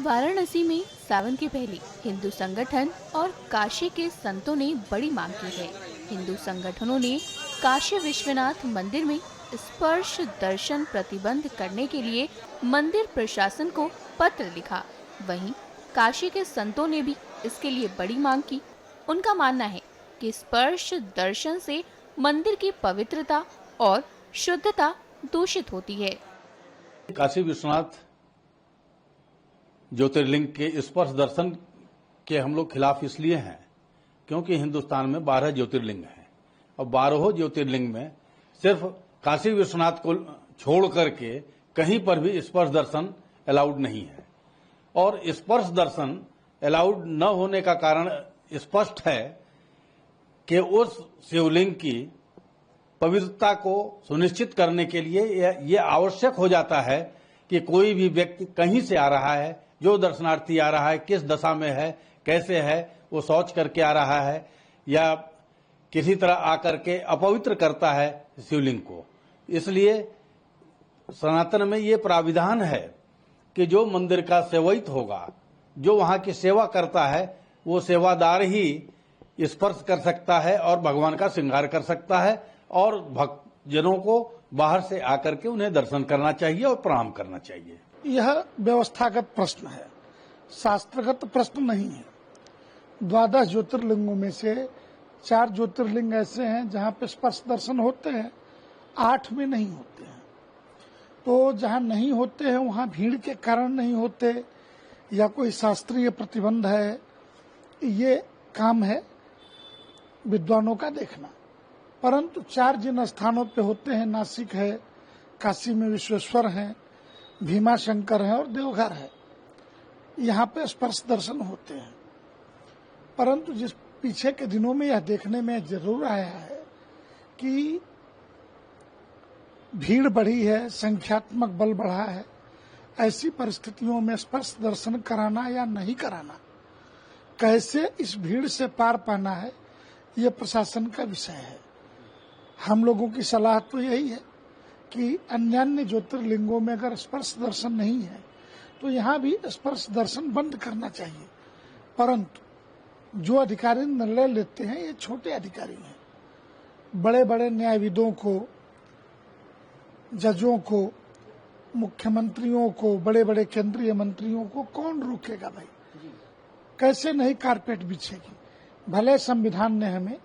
वाराणसी में सावन के पहले हिंदू संगठन और काशी के संतों ने बड़ी मांग की है। हिंदू संगठनों ने काशी विश्वनाथ मंदिर में स्पर्श दर्शन प्रतिबंध करने के लिए मंदिर प्रशासन को पत्र लिखा। वहीं काशी के संतों ने भी इसके लिए बड़ी मांग की। उनका मानना है कि स्पर्श दर्शन से मंदिर की पवित्रता और शुद्धता दूषित होती है। काशी विश्वनाथ ज्योतिर्लिंग के स्पर्श दर्शन के हम लोग खिलाफ इसलिए हैं क्योंकि हिंदुस्तान में 12 ज्योतिर्लिंग हैं और 12 ज्योतिर्लिंग में सिर्फ काशी विश्वनाथ को छोड़ करके कहीं पर भी स्पर्श दर्शन अलाउड नहीं है। और स्पर्श दर्शन अलाउड न होने का कारण स्पष्ट है कि उस शिवलिंग की पवित्रता को सुनिश्चित करने के लिए यह आवश्यक हो जाता है कि कोई भी व्यक्ति कहीं से आ रहा है, जो दर्शनार्थी आ रहा है, किस दशा में है, कैसे है, वो शौच करके आ रहा है या किसी तरह आकर के अपवित्र करता है शिवलिंग को। इसलिए सनातन में ये प्राविधान है कि जो मंदिर का सेवैत होगा, जो वहां की सेवा करता है, वो सेवादार ही स्पर्श कर सकता है और भगवान का श्रृंगार कर सकता है और भक्तजनों को बाहर से आकर के उन्हें दर्शन करना चाहिए और प्रणाम करना चाहिए। यह व्यवस्थागत प्रश्न है, शास्त्रगत प्रश्न नहीं है। 12 ज्योतिर्लिंगों में से 4 ज्योतिर्लिंग ऐसे हैं जहां पे स्पर्श दर्शन होते हैं, 8 में नहीं होते हैं। तो जहां नहीं होते हैं वहां भीड़ के कारण नहीं होते या कोई शास्त्रीय प्रतिबंध है, ये काम है विद्वानों का देखना। परंतु 4 जिन स्थानों पे होते हैं, नासिक है, काशी में विश्वेश्वर है, भीमा शंकर है और देवघर है, यहाँ पे स्पर्श दर्शन होते हैं। परंतु जिस पीछे के दिनों में यह देखने में जरूर आया है कि भीड़ बढ़ी है, संख्यात्मक बल बढ़ा है, ऐसी परिस्थितियों में स्पर्श दर्शन कराना या नहीं कराना, कैसे इस भीड़ से पार पाना है, ये प्रशासन का विषय है। हम लोगों की सलाह तो यही है कि अन्य ज्योतिर्लिंगों में अगर स्पर्श दर्शन नहीं है तो यहाँ भी स्पर्श दर्शन बंद करना चाहिए। परंतु जो अधिकारी निर्णय लेते हैं ये छोटे अधिकारी हैं। बड़े बड़े न्यायविदों को, जजों को, मुख्यमंत्रियों को, बड़े बड़े केंद्रीय मंत्रियों को कौन रोकेगा भाई? कैसे नहीं कारपेट बिछेगी? भले संविधान ने हमें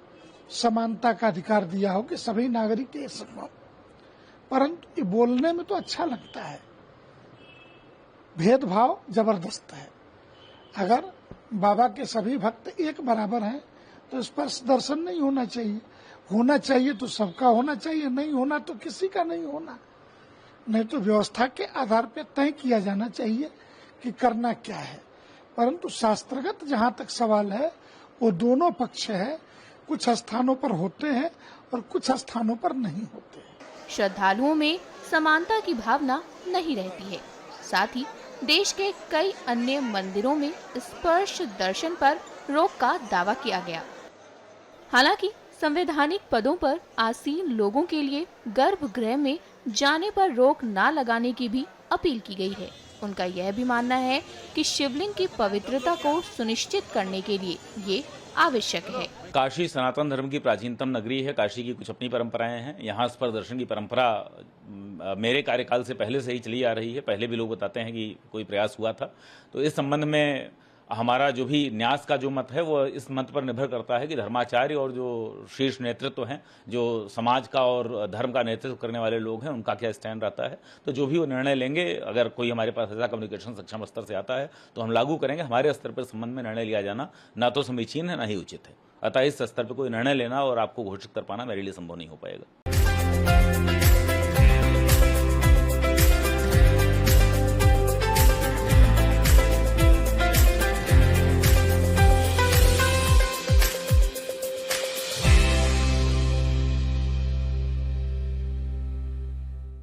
समानता का अधिकार दिया हो कि सभी नागरिक एक समान, परंतु ये बोलने में तो अच्छा लगता है, भेदभाव जबरदस्त है। अगर बाबा के सभी भक्त एक बराबर हैं तो स्पर्श दर्शन नहीं होना चाहिए। होना चाहिए तो सबका होना चाहिए, नहीं होना तो किसी का नहीं होना। नहीं तो व्यवस्था के आधार पर तय किया जाना चाहिए कि करना क्या है। परंतु शास्त्रगत जहां तक सवाल है वो दोनों पक्ष है, कुछ स्थानों पर होते हैं और कुछ स्थानों पर नहीं होते हैं। श्रद्धालुओं में समानता की भावना नहीं रहती है। साथ ही देश के कई अन्य मंदिरों में स्पर्श दर्शन पर रोक का दावा किया गया। हालांकि संवैधानिक पदों पर आसीन लोगों के लिए गर्भगृह में जाने पर रोक न लगाने की भी अपील की गई है। उनका यह भी मानना है कि शिवलिंग की पवित्रता को सुनिश्चित करने के लिए ये आवश्यक है। काशी सनातन धर्म की प्राचीनतम नगरी है। काशी की कुछ अपनी परंपराएं हैं। यहाँ स्पर्श दर्शन की परंपरा मेरे कार्यकाल से पहले से ही चली आ रही है। पहले भी लोग बताते हैं कि कोई प्रयास हुआ था। तो इस संबंध में हमारा जो भी न्यास का जो मत है वो इस मत पर निर्भर करता है कि धर्माचार्य और जो शीर्ष नेतृत्व हैं, जो समाज का और धर्म का नेतृत्व करने वाले लोग हैं, उनका क्या स्टैंड रहता है। तो जो भी वो निर्णय लेंगे, अगर कोई हमारे पास ऐसा कम्युनिकेशन सक्षम स्तर से आता है तो हम लागू करेंगे। हमारे स्तर पर संबंध में निर्णय लिया जाना ना तो समीचीन है ना ही उचित है। अतः इस स्तर पर कोई निर्णय लेना और आपको घोषित कर पाना मेरे लिए संभव नहीं हो पाएगा।